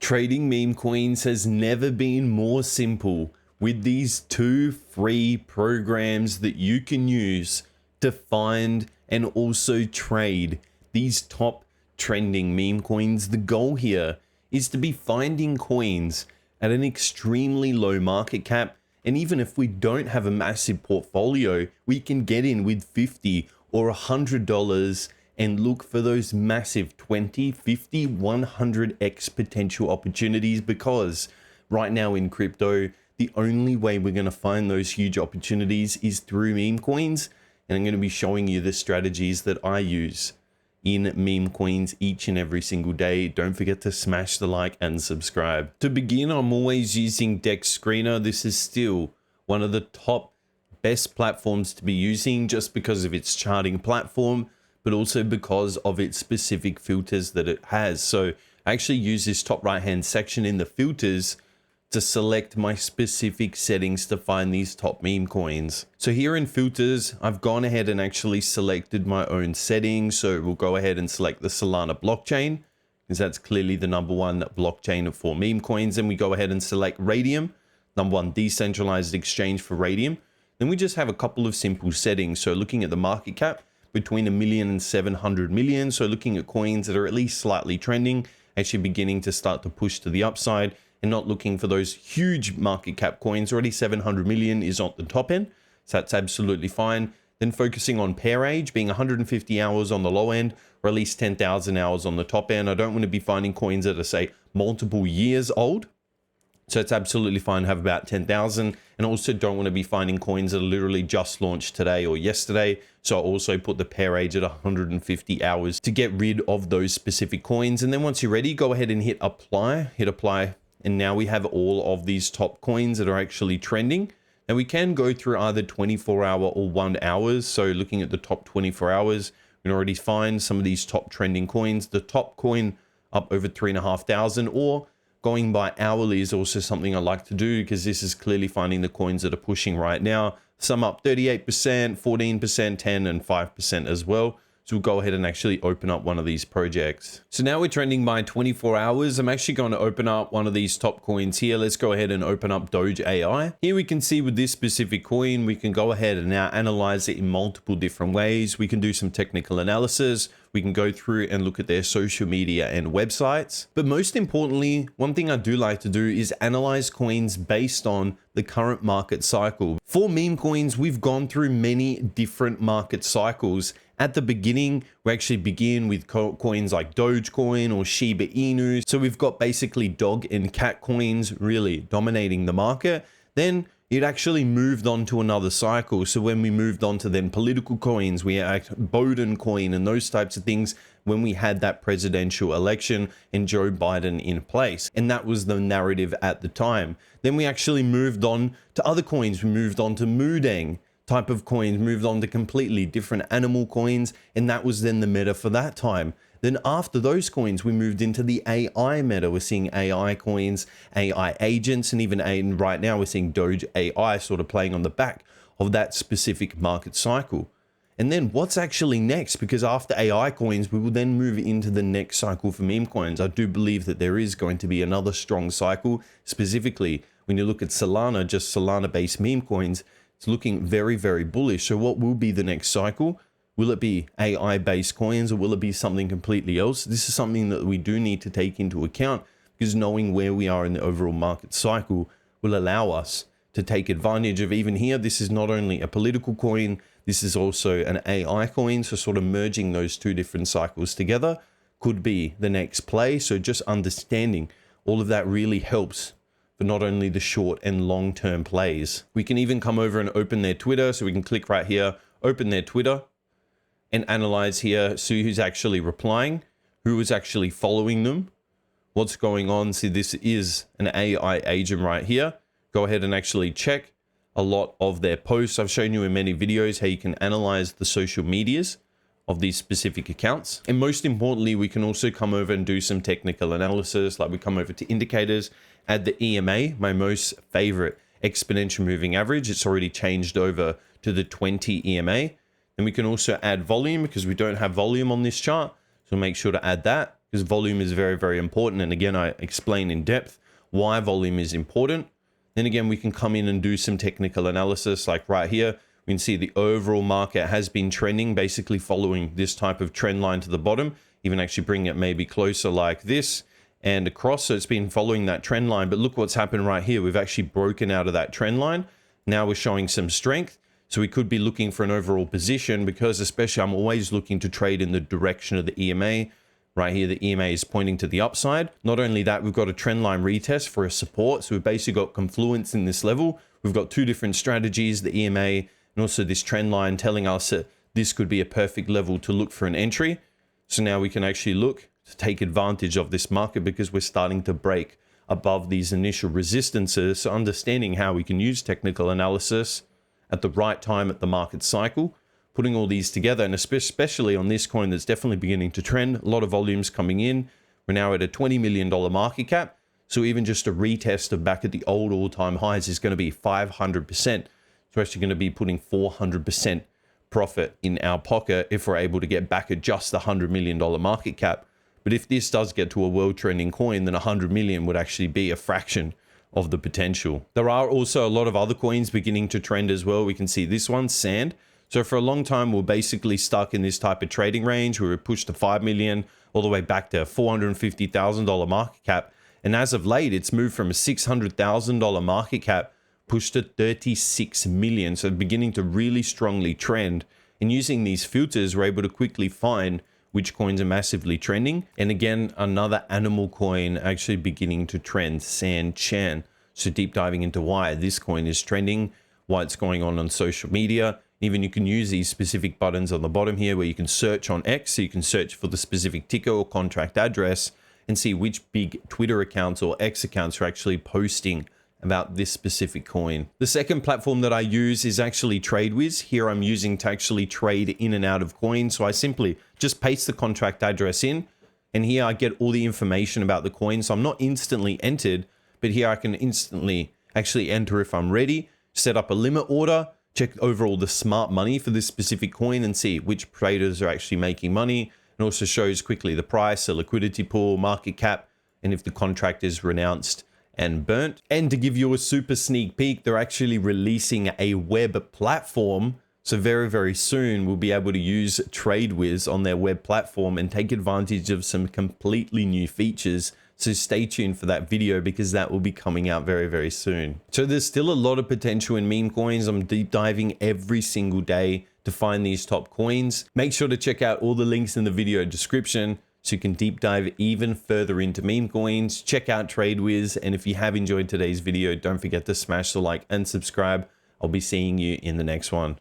Trading meme coins has never been more simple with these two free programs that you can use to find and also trade these top trending meme coins. The goal here is to be finding coins at an extremely low market cap, and even if we don't have a massive portfolio, we can get in with $50 or $100 and look for those massive 20, 50, 100x potential opportunities, because right now in crypto, the only way we're going to find those huge opportunities is through meme coins. And I'm going to be showing you the strategies that I use in meme coins each and every single day. Don't forget to smash the like and subscribe. To begin, I'm always using Dexscreener. This is still one of the top best platforms to be using, just because of its charting platform, but also because of its specific filters that it has. So I actually use this top right hand section in the filters to select my specific settings to find these top meme coins. So here in filters, I've gone ahead and actually selected my own settings. So we'll go ahead and select the Solana blockchain, because that's clearly the #1 blockchain for meme coins. And we go ahead and select Radium, #1 decentralized exchange for Radium. Then we just have a couple of simple settings. So looking at the market cap, between 1 million and 700 million. So looking at coins that are at least slightly trending, actually beginning to start to push to the upside, and not looking for those huge market cap coins. Already 700 million is on the top end, so that's absolutely fine. Then focusing on pair age, being 150 hours on the low end, or at least 10,000 hours on the top end. I don't want to be finding coins that are, say, multiple years old. So it's absolutely fine to have about 10,000, and also don't want to be finding coins that are literally just launched today or yesterday. So I also put the pair age at 150 hours to get rid of those specific coins. And then once you're ready, go ahead and hit apply, and now we have all of these top coins that are actually trending. And we can go through either 24-hour or 1 hours. So looking at the top 24 hours, we can already find some of these top trending coins. The top coin up over 3,500, or going by hourly is also something I like to do, because this is clearly finding the coins that are pushing right now. Some up 38%, 14%, 10 and 5% as well. So we'll go ahead and actually open up one of these projects. So now we're trending by 24 hours. I'm actually going to open up one of these top coins here. Let's go ahead and open up Doge AI. Here we can see with this specific coin, we can go ahead and now analyze it in multiple different ways. We can do some technical analysis. We can go through and look at their social media and websites. But most importantly, one thing I do like to do is analyze coins based on the current market cycle. For meme coins, we've gone through many different market cycles. At the beginning, we actually begin with coins like Dogecoin or Shiba Inu. So we've got basically dog and cat coins really dominating the market. Then it actually moved on to another cycle. So when we moved on to then political coins, we had Bowden coin and those types of things when we had that presidential election and Joe Biden in place. And that was the narrative at the time. Then we actually moved on to other coins. We moved on to Mudang type of coins, moved on to completely different animal coins, and that was then the meta for that time. Then after those coins, we moved into the AI meta. We're seeing AI coins, AI agents, and even right now we're seeing Doge AI sort of playing on the back of that specific market cycle. And then what's actually next? Because after AI coins, we will then move into the next cycle for meme coins. I do believe that there is going to be another strong cycle. Specifically, when you look at Solana, just Solana-based meme coins, it's looking very, very bullish. So what will be the next cycle? Will it be AI-based coins, or will it be something completely else? This is something that we do need to take into account, because knowing where we are in the overall market cycle will allow us to take advantage of. Even here, this is not only a political coin, this is also an AI coin. So sort of merging those two different cycles together could be the next play. So just understanding all of that really helps for not only the short and long-term plays. We can even come over and open their Twitter. So we can click right here, open their Twitter, and analyze here, see who's actually replying, who is actually following them, what's going on. See, this is an AI agent right here. Go ahead and actually check a lot of their posts. I've shown you in many videos how you can analyze the social medias of these specific accounts. And most importantly, we can also come over and do some technical analysis. Like we come over to indicators, add the EMA, my most favorite exponential moving average. It's already changed over to the 20 EMA. And we can also add volume, because we don't have volume on this chart. So make sure to add that. because volume is very, very important. And again, I explain in depth why volume is important. Then again, we can come in and do some technical analysis. Like right here, we can see the overall market has been trending, basically following this type of trend line to the bottom, even actually bring it maybe closer like this and across. So it's been following that trend line, but look what's happened right here. We've actually broken out of that trend line. Now we're showing some strength. So we could be looking for an overall position, because especially I'm always looking to trade in the direction of the EMA. Right here, the EMA is pointing to the upside. Not only that, we've got a trend line retest for a support. So we've basically got confluence in this level. We've got two different strategies, the EMA and also this trend line, telling us that this could be a perfect level to look for an entry. So now we can actually look to take advantage of this market, because we're starting to break above these initial resistances. So understanding how we can use technical analysis at the right time at the market cycle, putting all these together, and especially on this coin that's definitely beginning to trend, a lot of volumes coming in. We're now at a $20 million market cap. So even just a retest of back at the old all-time highs is going to be 500%. So we're actually going to be putting 400% profit in our pocket if we're able to get back at just the $100 million market cap. But if this does get to a world trending coin, then 100 million would actually be a fraction of the potential. There are also a lot of other coins beginning to trend as well. We can see this one, Sand. So for a long time, we're basically stuck in this type of trading range. We were pushed to 5 million all the way back to $450,000 market cap. And as of late, it's moved from a $600,000 market cap pushed to 36 million. So beginning to really strongly trend. And using these filters, we're able to quickly find which coins are massively trending. And again, another animal coin actually beginning to trend, San Chan. So deep diving into why this coin is trending, why it's going on social media. Even you can use these specific buttons on the bottom here where you can search on X. So you can search for the specific ticker or contract address and see which big Twitter accounts or X accounts are actually posting about this specific coin. The second platform that I use is actually TradeWiz. Here I'm using to actually trade in and out of coins. So I simply just paste the contract address in, and here I get all the information about the coin. So I'm not instantly entered, but here I can instantly actually enter if I'm ready, set up a limit order, check overall the smart money for this specific coin and see which traders are actually making money. And also shows quickly the price, the liquidity pool, market cap, and if the contract is renounced and burnt. And to give you a super sneak peek, they're actually releasing a web platform. So very, very soon we'll be able to use TradeWiz on their web platform and take advantage of some completely new features. So stay tuned for that video, because that will be coming out very, very soon. So there's still a lot of potential in meme coins. I'm deep diving every single day to find these top coins. Make sure to check out all the links in the video description so you can deep dive even further into meme coins. Check out TradeWiz. And if you have enjoyed today's video, don't forget to smash the like and subscribe. I'll be seeing you in the next one.